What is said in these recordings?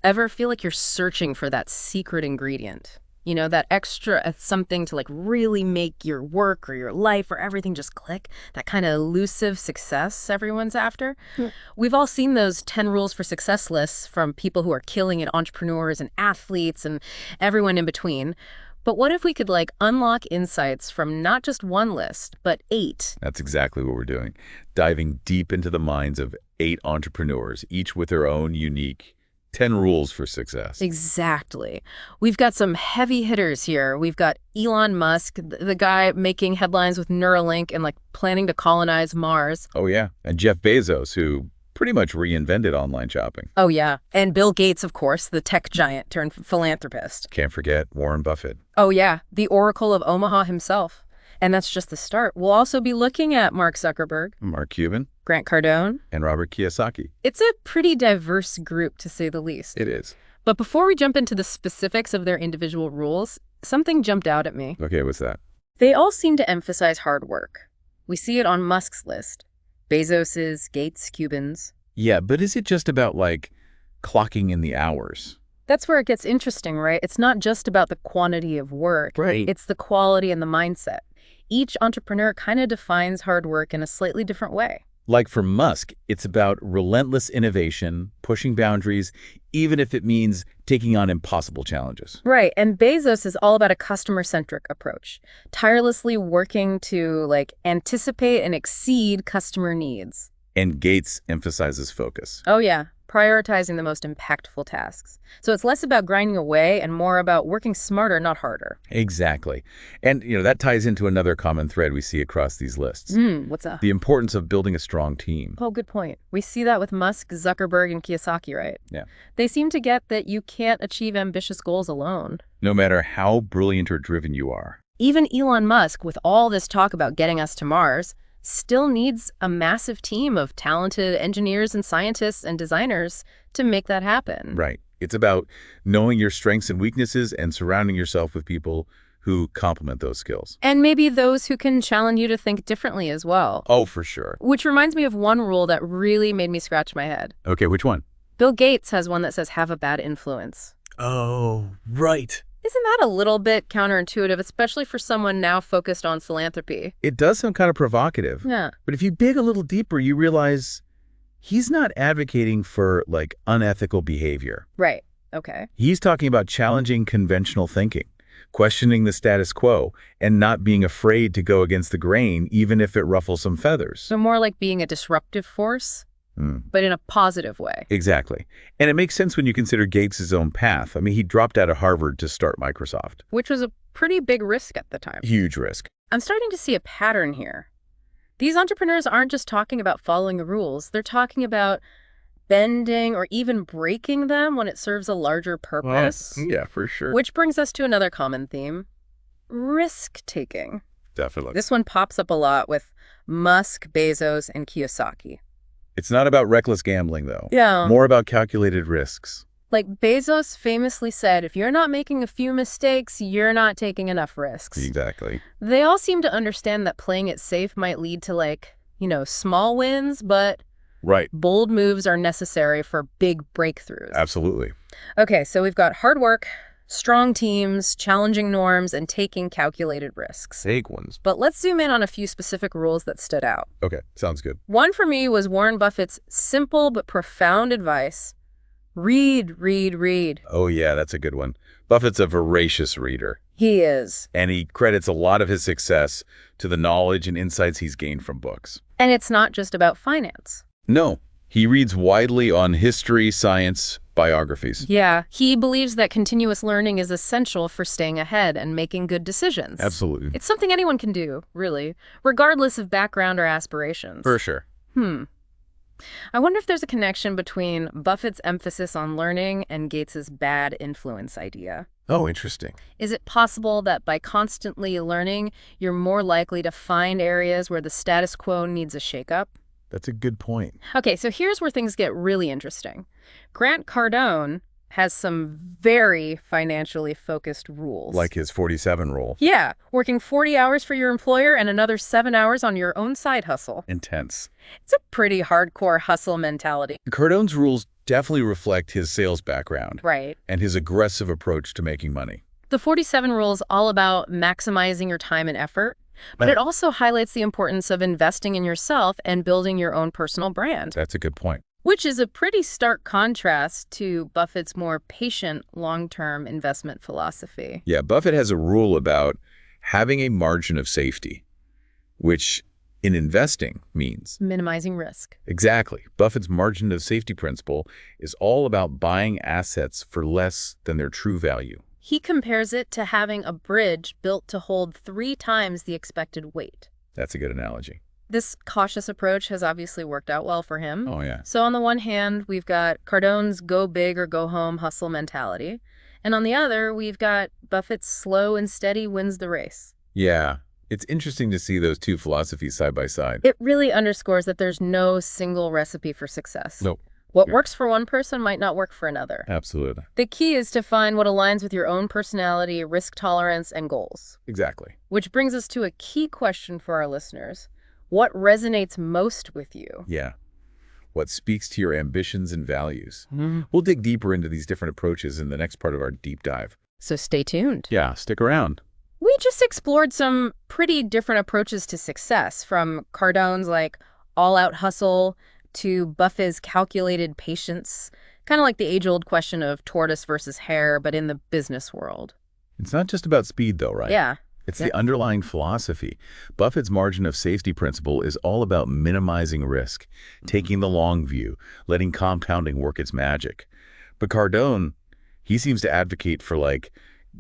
Ever feel like you're searching for that secret ingredient? You know, that extra something to like really make your work or your life or everything just click? That kind of elusive success everyone's after? Hmm. We've all seen those 10 rules for success lists from people who are killing it, entrepreneurs and athletes and everyone in between. But what if we could like unlock insights from not just one list, but 8? That's exactly what we're doing. Diving deep into the minds of 8 entrepreneurs, each with their own unique 10 rules for success. Exactly. We've got some heavy hitters here. We've got Elon Musk, the guy making headlines with Neuralink and like planning to colonize Mars. Oh, yeah. And Jeff Bezos, who pretty much reinvented online shopping. Oh, yeah. And Bill Gates, of course, the tech giant turned philanthropist. Can't forget Warren Buffett. Oh, yeah. The Oracle of Omaha himself. And that's just the start. We'll also be looking at Mark Zuckerberg, Mark Cuban. Grant Cardone. And Robert Kiyosaki. It's a pretty diverse group, to say the least. It is. But before we jump into the specifics of their individual rules, something jumped out at me. Okay, what's that? They all seem to emphasize hard work. We see it on Musk's list. Bezos's, Gates, Cuban's. Yeah, but is it just about, like, clocking in the hours? That's where it gets interesting, right? It's not just about the quantity of work. Right. It's the quality and the mindset. Each entrepreneur kind of defines hard work in a slightly different way. Like for Musk, it's about relentless innovation, pushing boundaries, even if it means taking on impossible challenges. Right, and Bezos is all about a customer-centric approach, tirelessly working to, like, anticipate and exceed customer needs. And Gates emphasizes focus. Oh, yeah, prioritizing the most impactful tasks. So it's less about grinding away and more about working smarter, not harder. Exactly. And, that ties into another common thread we see across these lists. What's up? The importance of building a strong team. Oh, good point. We see that with Musk, Zuckerberg, and Kiyosaki, right? Yeah. They seem to get that you can't achieve ambitious goals alone. No matter how brilliant or driven you are. Even Elon Musk, with all this talk about getting us to Mars, still needs a massive team of talented engineers and scientists and designers to make that happen. Right. It's about knowing your strengths and weaknesses and surrounding yourself with people who complement those skills. And maybe those who can challenge you to think differently as well. Oh, for sure. Which reminds me of one rule that really made me scratch my head. Okay, which one? Bill Gates has one that says have a bad influence. Oh, right. Isn't that a little bit counterintuitive, especially for someone now focused on philanthropy? It does sound kind of provocative. Yeah. But if you dig a little deeper, you realize he's not advocating for, like, unethical behavior. Right. Okay. He's talking about challenging conventional thinking, questioning the status quo, and not being afraid to go against the grain, even if it ruffles some feathers. So more like being a disruptive force, but in a positive way. Exactly. And it makes sense when you consider Gates' own path. I mean, he dropped out of Harvard to start Microsoft. Which was a pretty big risk at the time. Huge risk. I'm starting to see a pattern here. These entrepreneurs aren't just talking about following the rules. They're talking about bending or even breaking them when it serves a larger purpose. Yeah, for sure. Which brings us to another common theme, risk-taking. Definitely. This one pops up a lot with Musk, Bezos, and Kiyosaki. It's not about reckless gambling, though. Yeah. More about calculated risks. Like Bezos famously said, if you're not making a few mistakes, you're not taking enough risks. Exactly. They all seem to understand that playing it safe might lead to, like, small wins, but Right. bold moves are necessary for big breakthroughs. Absolutely. Okay, so we've got hard work, strong teams, challenging norms, and taking calculated risks. Fake ones. But let's zoom in on a few specific rules that stood out. Okay, sounds good. One for me was Warren Buffett's simple but profound advice. Read, read, read. Oh, yeah, that's a good one. Buffett's a voracious reader, He is. and he credits a lot of his success to the knowledge and insights he's gained from books. And it's not just about finance. No, he reads widely on history, science, biographies. Yeah, he believes that continuous learning is essential for staying ahead and making good decisions. Absolutely. It's something anyone can do, really, regardless of background or aspirations. For sure. I wonder if there's a connection between Buffett's emphasis on learning and Gates's bad influence idea. Oh, interesting. Is it possible that by constantly learning, you're more likely to find areas where the status quo needs a shakeup? That's a good point. Okay, so here's where things get really interesting. Grant Cardone has some very financially focused rules. Like his 47 rule. Yeah, working 40 hours for your employer and another 7 hours on your own side hustle. Intense. It's a pretty hardcore hustle mentality. Cardone's rules definitely reflect his sales background Right. and his aggressive approach to making money. The 47 rule is all about maximizing your time and effort, but it also highlights the importance of investing in yourself and building your own personal brand, That's a good point. which is a pretty stark contrast to Buffett's more patient, long-term investment philosophy. Yeah, Buffett has a rule about having a margin of safety, which in investing means. Minimizing risk. Exactly. Buffett's margin of safety principle is all about buying assets for less than their true value. He compares it to having a bridge built to hold 3 times the expected weight. That's a good analogy. This cautious approach has obviously worked out well for him. Oh, yeah. So on the one hand, we've got Cardone's go big or go home hustle mentality. And on the other, we've got Buffett's slow and steady wins the race. Yeah. It's interesting to see those two philosophies side by side. It really underscores that there's no single recipe for success. Nope. What Yeah. works for one person might not work for another. Absolutely. The key is to find what aligns with your own personality, risk tolerance, and goals. Exactly. Which brings us to a key question for our listeners. What resonates most with you? Yeah. What speaks to your ambitions and values? We'll dig deeper into these different approaches in the next part of our deep dive. So stay tuned. Yeah, stick around. We just explored some pretty different approaches to success, from Cardone's all-out hustle to Buffett's calculated patience, kind of like the age-old question of tortoise versus hare, but in the business world. It's not just about speed, though, right? Yeah. It's the underlying philosophy. Buffett's margin of safety principle is all about minimizing risk, taking the long view, letting compounding work its magic. But Cardone, he seems to advocate for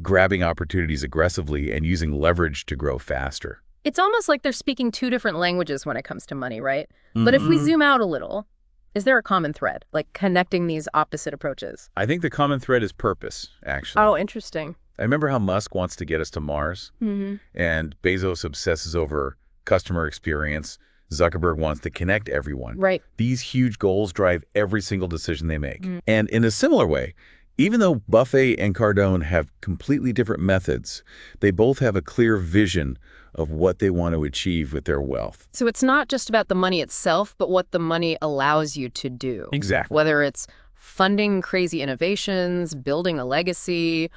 grabbing opportunities aggressively and using leverage to grow faster. It's almost like they're speaking 2 different languages when it comes to money, right? But if we zoom out a little, is there a common thread, connecting these opposite approaches? I think the common thread is purpose, actually. Oh, interesting. I remember how Musk wants to get us to Mars, and Bezos obsesses over customer experience. Zuckerberg wants to connect everyone. Right. These huge goals drive every single decision they make. And in a similar way, even though Buffett and Cardone have completely different methods, they both have a clear vision of what they want to achieve with their wealth. So it's not just about the money itself, but what the money allows you to do. Exactly. Whether it's funding crazy innovations, building a legacy,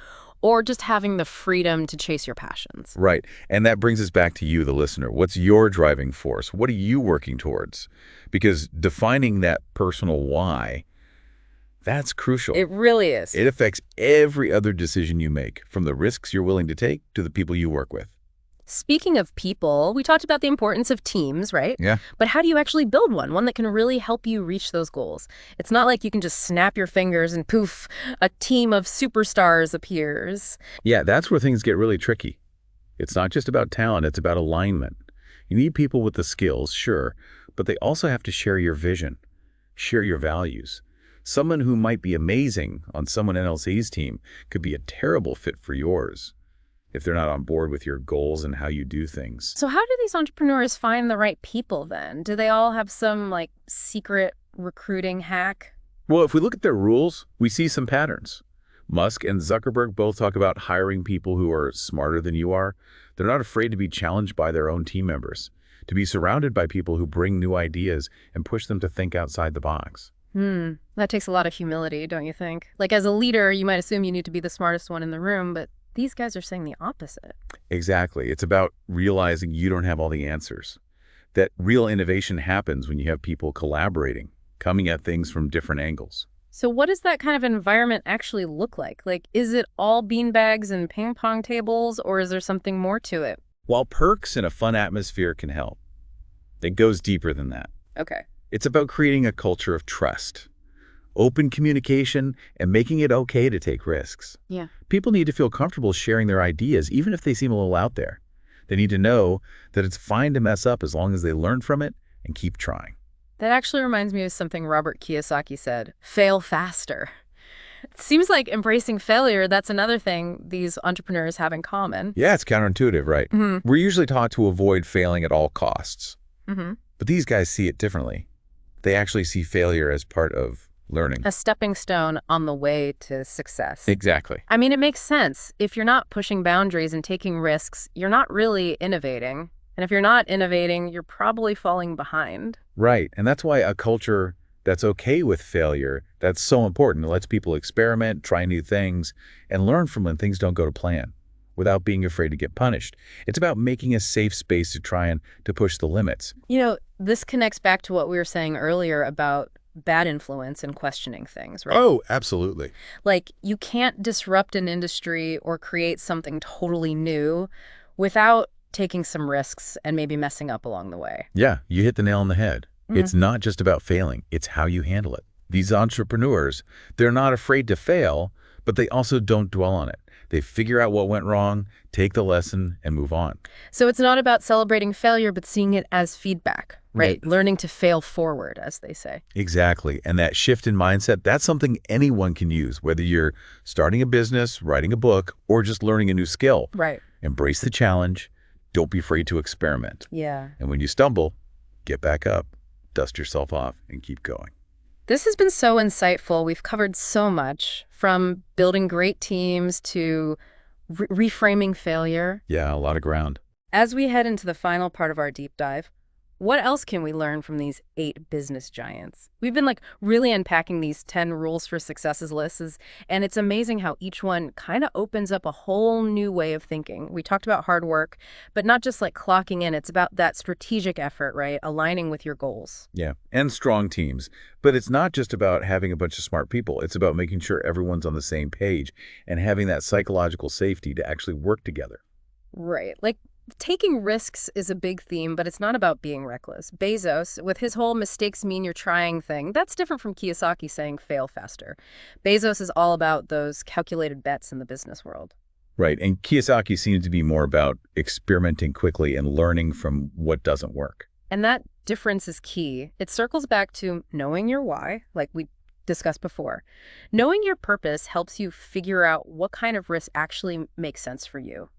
or just having the freedom to chase your passions. Right. And that brings us back to you, the listener. What's your driving force? What are you working towards? Because defining that personal why, that's crucial. It really is. It affects every other decision you make, from the risks you're willing to take to the people you work with. Speaking of people, we talked about the importance of teams, right? Yeah. But how do you actually build one that can really help you reach those goals? It's not like you can just snap your fingers and poof, a team of superstars appears. Yeah, that's where things get really tricky. It's not just about talent, it's about alignment. You need people with the skills, sure, but they also have to share your vision, share your values. Someone who might be amazing on someone else's team could be a terrible fit for yours if they're not on board with your goals and how you do things. So how do these entrepreneurs find the right people then? Do they all have some secret recruiting hack? Well, if we look at their rules, we see some patterns. Musk and Zuckerberg both talk about hiring people who are smarter than you are. They're not afraid to be challenged by their own team members, to be surrounded by people who bring new ideas and push them to think outside the box. That takes a lot of humility, don't you think? As a leader, you might assume you need to be the smartest one in the room, but these guys are saying the opposite. Exactly. It's about realizing you don't have all the answers. That real innovation happens when you have people collaborating, coming at things from different angles. So what does that kind of environment actually look like? Is it all beanbags and ping pong tables, or is there something more to it? While perks and a fun atmosphere can help, it goes deeper than that. Okay. It's about creating a culture of trust, open communication, and making it okay to take risks. Yeah. People need to feel comfortable sharing their ideas, even if they seem a little out there. They need to know that it's fine to mess up as long as they learn from it and keep trying. That actually reminds me of something Robert Kiyosaki said, fail faster. It seems like embracing failure, that's another thing these entrepreneurs have in common. Yeah, it's counterintuitive, right? We're usually taught to avoid failing at all costs. But these guys see it differently. They actually see failure as part of learning. A stepping stone on the way to success. Exactly. I mean, it makes sense. If you're not pushing boundaries and taking risks, you're not really innovating. And if you're not innovating, you're probably falling behind. Right. And that's why a culture that's okay with failure. That's so important. It lets people experiment, try new things, and learn from when things don't go to plan without being afraid to get punished. It's about making a safe space to try and to push the limits. This connects back to what we were saying earlier about bad influence and questioning things, right? Oh, absolutely. Like, you can't disrupt an industry or create something totally new without taking some risks and maybe messing up along the way. Yeah, you hit the nail on the head. It's not just about failing, it's how you handle it. These entrepreneurs, they're not afraid to fail, but they also don't dwell on it. They figure out what went wrong, take the lesson, and move on. So it's not about celebrating failure, but seeing it as feedback, right? Learning to fail forward, as they say. Exactly. And that shift in mindset, that's something anyone can use, whether you're starting a business, writing a book, or just learning a new skill. Right. Embrace the challenge. Don't be afraid to experiment. Yeah. And when you stumble, get back up, dust yourself off, and keep going. This has been so insightful. We've covered so much, from building great teams to reframing failure. Yeah, a lot of ground. As we head into the final part of our deep dive, what else can we learn from these 8 business giants? We've been really unpacking these 10 rules for successes lists, and it's amazing how each one kind of opens up a whole new way of thinking. We talked about hard work, but not just clocking in. It's about that strategic effort, right? Aligning with your goals. Yeah, and strong teams. But it's not just about having a bunch of smart people. It's about making sure everyone's on the same page and having that psychological safety to actually work together. Right. Taking risks is a big theme, but it's not about being reckless. Bezos, with his whole mistakes mean you're trying thing, that's different from Kiyosaki saying fail faster. Bezos is all about those calculated bets in the business world. Right, and Kiyosaki seems to be more about experimenting quickly and learning from what doesn't work. And that difference is key. It circles back to knowing your why, like we discussed before. Knowing your purpose helps you figure out what kind of risk actually makes sense for you.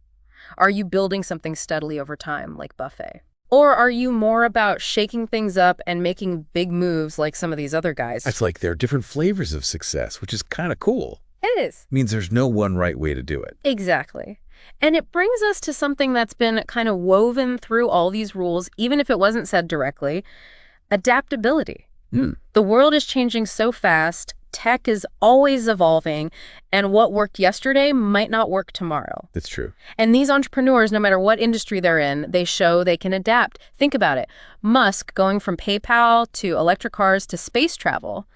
Are you building something steadily over time, like Buffett? Or are you more about shaking things up and making big moves like some of these other guys? It's like there are different flavors of success, which is kind of cool. It is. It means there's no one right way to do it. Exactly. And it brings us to something that's been kind of woven through all these rules, even if it wasn't said directly: adaptability. The world is changing so fast. Tech is always evolving, and what worked yesterday might not work tomorrow. That's true. And these entrepreneurs, no matter what industry they're in, they show they can adapt. Think about it. Musk going from PayPal to electric cars to space travel.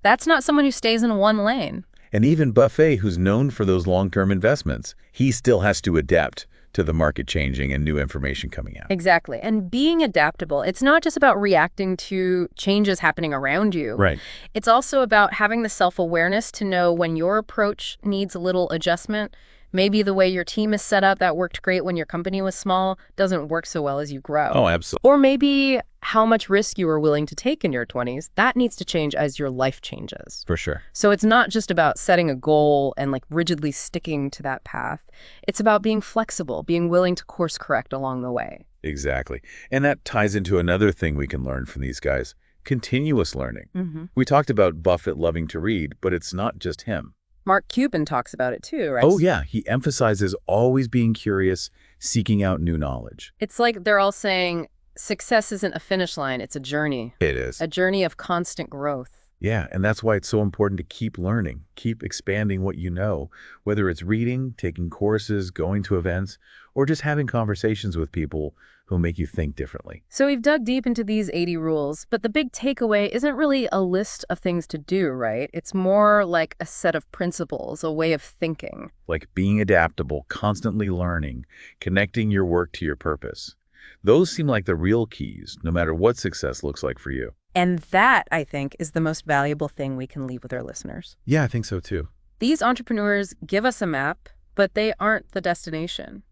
That's not someone who stays in one lane. And even Buffett, who's known for those long-term investments, he still has to adapt to the market changing and new information coming out. Exactly. And being adaptable, it's not just about reacting to changes happening around you. Right. It's also about having the self-awareness to know when your approach needs a little adjustment. Maybe the way your team is set up that worked great when your company was small doesn't work so well as you grow. Oh, absolutely. Or maybe how much risk you were willing to take in your 20s, that needs to change as your life changes. For sure. So it's not just about setting a goal and rigidly sticking to that path. It's about being flexible, being willing to course correct along the way. Exactly. And that ties into another thing we can learn from these guys: continuous learning. We talked about Buffett loving to read, but it's not just him. Mark Cuban talks about it too, right? Oh, yeah. He emphasizes always being curious, seeking out new knowledge. It's like they're all saying success isn't a finish line, it's a journey. It is. A journey of constant growth. Yeah, and that's why it's so important to keep learning, keep expanding what you know, whether it's reading, taking courses, going to events, or just having conversations with people who make you think differently. So we've dug deep into these 80 rules, but the big takeaway isn't really a list of things to do, right? It's more like a set of principles, a way of thinking. Like being adaptable, constantly learning, connecting your work to your purpose. Those seem like the real keys, no matter what success looks like for you. And that, I think, is the most valuable thing we can leave with our listeners. Yeah, I think so too. These entrepreneurs give us a map, but they aren't the destination.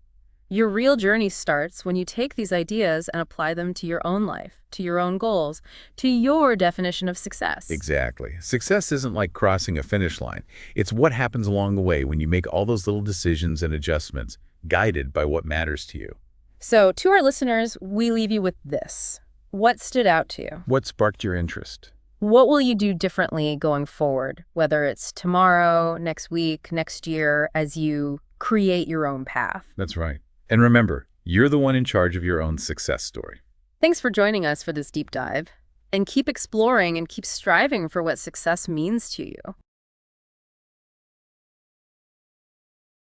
Your real journey starts when you take these ideas and apply them to your own life, to your own goals, to your definition of success. Exactly. Success isn't like crossing a finish line. It's what happens along the way when you make all those little decisions and adjustments, guided by what matters to you. So to our listeners, we leave you with this. What stood out to you? What sparked your interest? What will you do differently going forward, whether it's tomorrow, next week, next year, as you create your own path? That's right. And remember, you're the one in charge of your own success story. Thanks for joining us for this deep dive. And keep exploring and keep striving for what success means to you.